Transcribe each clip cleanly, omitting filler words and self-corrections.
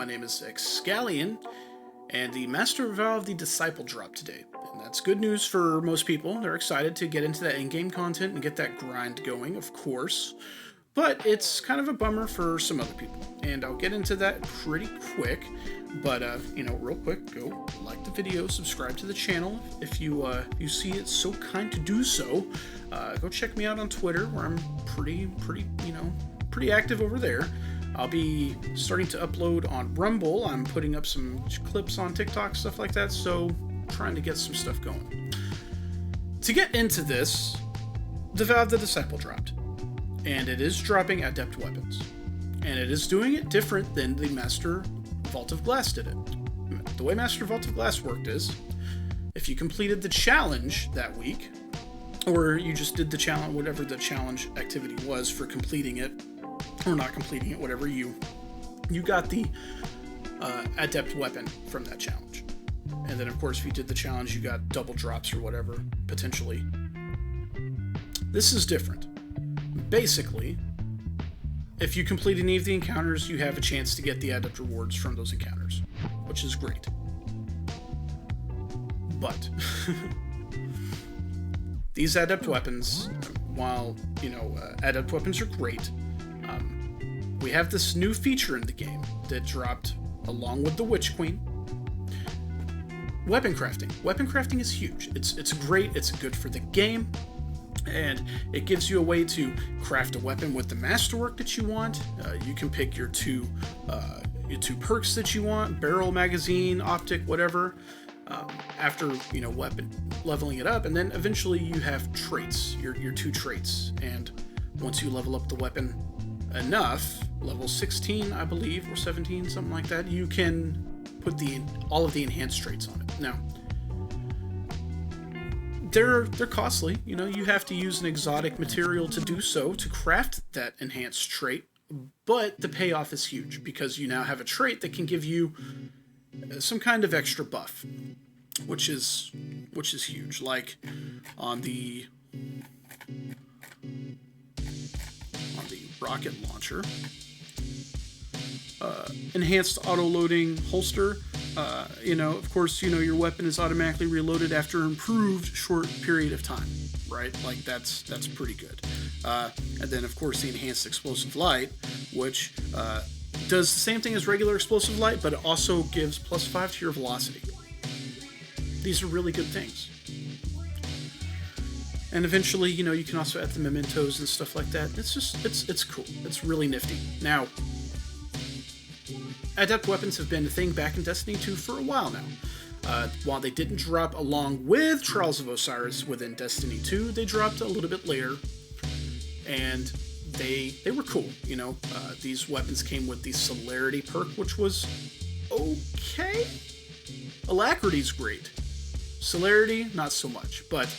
name is Excalion, and the Master Vow of the Disciple dropped today. And that's good news for most people. They're excited to get into that in-game content and get that grind going, of course. But it's kind of a bummer for some other people. And I'll get into that pretty quick. But, real quick, go like the video, subscribe to the channel. If you see it so kind to do so, go check me out on Twitter, where I'm pretty active over there. I'll be starting to upload on Rumble. I'm putting up some clips on TikTok, stuff like that, so trying to get some stuff going. To get into this, the Vow of the Disciple dropped, and it is dropping Adept weapons. And it is doing it different than the Master Vault of Glass did it. The way Master Vault of Glass worked is, if you completed the challenge that week, or you just did the challenge, whatever the challenge activity was for completing it, or not completing it, whatever, you got the Adept weapon from that challenge. And then, of course, if you did the challenge, you got double drops or whatever, potentially. This is different. Basically, if you complete any of the encounters, you have a chance to get the Adept rewards from those encounters, which is great. But these Adept weapons, while, Adept weapons are great, we have this new feature in the game that dropped along with the Witch Queen. Weapon crafting. Weapon crafting is huge. It's great. It's good for the game. And it gives you a way to craft a weapon with the masterwork that you want. You can pick your two perks that you want: barrel, magazine, optic, whatever. After weapon leveling it up, and then eventually you have traits, your two traits. And once you level up the weapon enough, level 16, I believe, or 17, something like that, you can put all of the enhanced traits on it. Now, they're costly. You have to use an exotic material to do so, to craft that enhanced trait, but the payoff is huge, because you now have a trait that can give you some kind of extra buff, which is huge. Like on the rocket launcher, enhanced auto-loading holster. Of course, your weapon is automatically reloaded after an improved short period of time, right? Like that's pretty good. And then, of course, the enhanced explosive light, which does the same thing as regular explosive light, but it also gives +5 to your velocity. These are really good things. And eventually, you can also add the mementos and stuff like that. It's cool. It's really nifty. Now, Adept weapons have been a thing back in Destiny 2 for a while now. While they didn't drop along with Trials of Osiris within Destiny 2, they dropped a little bit later, and they were cool. These weapons came with the Celerity perk, which was okay. Alacrity's great. Celerity, not so much. But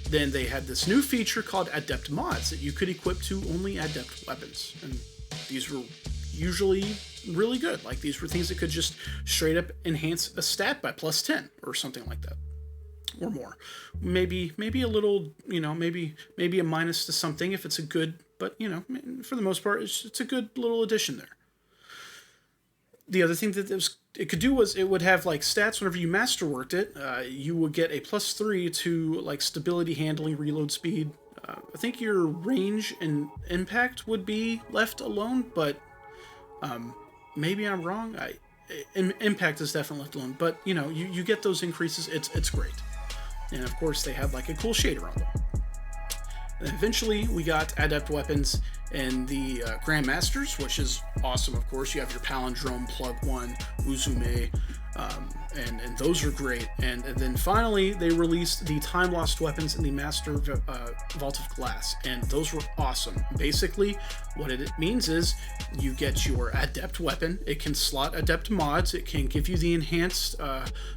then they had this new feature called Adept mods that you could equip to only Adept weapons, and these were usually really good. Like, these were things that could just straight up enhance a stat by +10 or something like that, or more. Maybe a little, maybe a minus to something if it's a good, but for the most part, it's a good little addition there. The other thing that it could do was it would have like stats whenever you masterworked it. You would get a +3 to like stability, handling, reload speed. I think your range and impact would be left alone, but maybe I'm wrong. Impact is definitely left alone, but you get those increases. It's great. And of course, they have like a cool shader on them. And eventually, we got Adept weapons in the Grandmasters, which is awesome, of course. You have your Palindrome, Plug 1, Uzume, and those are great. And then finally, they released the Time Lost weapons in the Master Vault of Glass, and those were awesome. Basically, what it means is you get your Adept weapon. It can slot Adept mods. It can give you the enhanced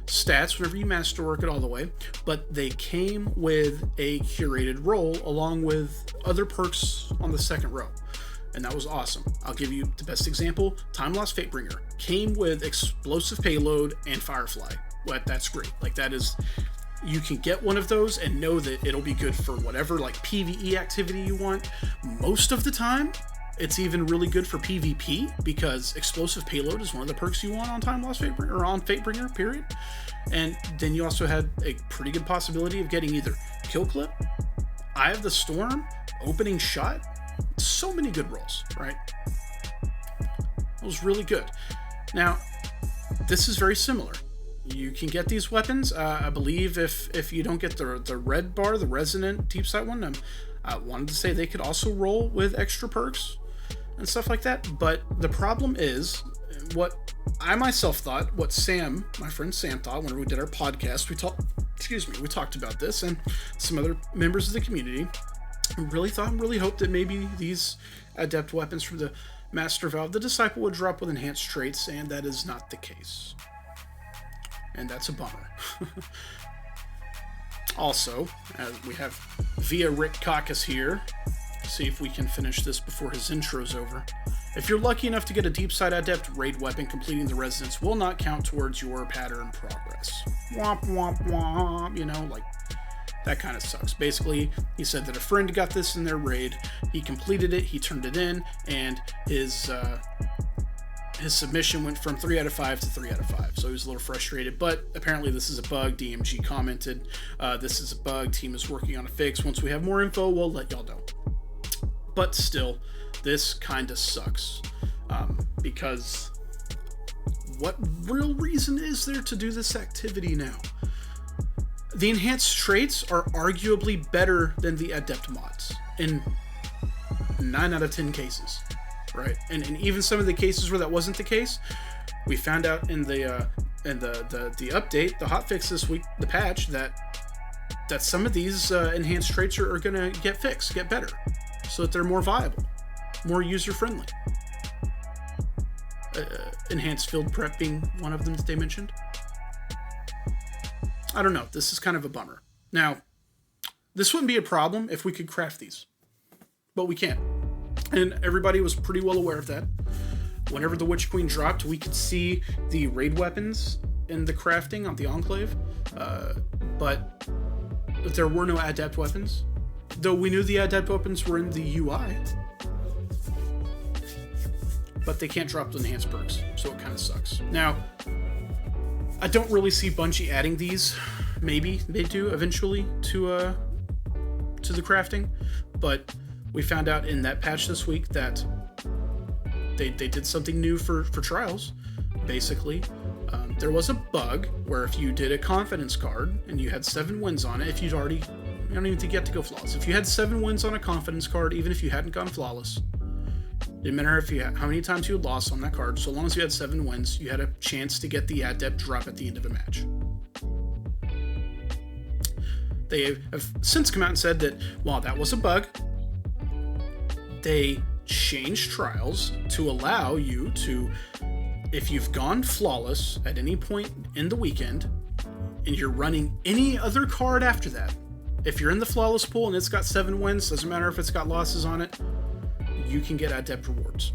stats whenever you masterwork it all the way, but they came with a curated role along with other perks on the second row. And that was awesome. I'll give you the best example. Time Lost Fatebringer came with explosive payload and Firefly. Well, that's great. Like, that is, you can get one of those and know that it'll be good for whatever like PvE activity you want. Most of the time, It's even really good for PvP because explosive payload is one of the perks you want on Time Lost Fatebringer, or on Fatebringer, period. And then you also had a pretty good possibility of getting either Kill Clip, Eye of the Storm, Opening Shot. So many good rolls, right? It was really good. Now, this is very similar. You can get these weapons. I believe if you don't get the red bar, the resonant deep sight one, I wanted to say they could also roll with extra perks and stuff like that. But the problem is, what I myself thought, what Sam, my friend Sam, thought whenever we did our podcast, we talked about this, and some other members of the community really hoped that maybe these Adept weapons from the Master Valve, the Disciple, would drop with enhanced traits, and that is not the case. And that's a bummer. Also, we have Via Rick Caucus here. See if we can finish this before his intro's over. If you're lucky enough to get a Deep Sight Adept raid weapon, completing the resonance will not count towards your pattern progress. Womp womp womp, you know, like, that kind of sucks. Basically, he said that a friend got this in their raid, he completed it, he turned it in, and his submission went from 3 out of 5 to 3 out of 5, so he was a little frustrated, but apparently this is a bug. DMG commented, this is a bug, team is working on a fix. Once we have more info, we'll let y'all know. But still, this kind of sucks, because what real reason is there to do this activity now? The enhanced traits are arguably better than the Adept mods in 9 out of 10 cases. Right, and even some of the cases where that wasn't the case, we found out in the update, the hotfix this week, the patch, that some of these enhanced traits are gonna get fixed, get better, so that they're more viable, more user friendly. Enhanced field prep being one of them that they mentioned. I don't know. This is kind of a bummer. Now, this wouldn't be a problem if we could craft these, but we can't. And everybody was pretty well aware of that. Whenever the Witch Queen dropped, we could see the raid weapons in the crafting on the Enclave, but there were no Adept weapons. Though we knew the Adept weapons were in the UI, but they can't drop the enhanced perks, so it kind of sucks. Now, I don't really see Bungie adding these. Maybe they do eventually to the crafting, but we found out in that patch this week that they did something new for trials. Basically, there was a bug where if you did a confidence card and you had 7 wins on it, if you'd already, you don't even think you have to go flawless. If you had 7 wins on a confidence card, even if you hadn't gone flawless, didn't matter if you had, how many times you had lost on that card, so long as you had 7 wins, you had a chance to get the Adept drop at the end of a match. They have since come out and said that while that was a bug, they changed trials to allow you to, if you've gone flawless at any point in the weekend and you're running any other card after that, if you're in the flawless pool and it's got 7 wins, doesn't matter if it's got losses on it, you can get Adept rewards,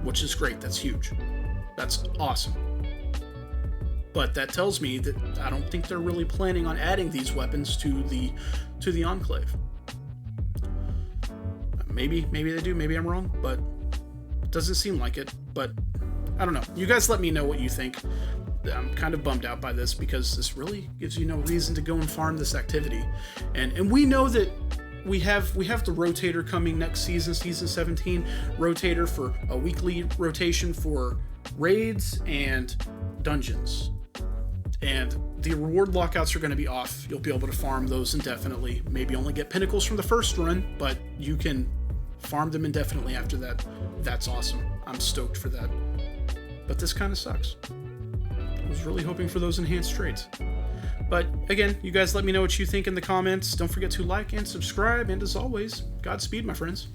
which is great. That's huge. That's awesome. But that tells me that I don't think they're really planning on adding these weapons to the Enclave. Maybe they do, maybe I'm wrong, but it doesn't seem like it. But I don't know. You guys let me know what you think. I'm kind of bummed out by this because this really gives you no reason to go and farm this activity. And we know that we have the rotator coming next season, season 17, rotator for a weekly rotation for raids and dungeons. And the reward lockouts are going to be off. You'll be able to farm those indefinitely. Maybe only get pinnacles from the first run, but you can farm them indefinitely after that. That's awesome. I'm stoked for that. But this kind of sucks. I was really hoping for those enhanced traits. But again, you guys let me know what you think in the comments. Don't forget to like and subscribe. And as always, Godspeed, my friends.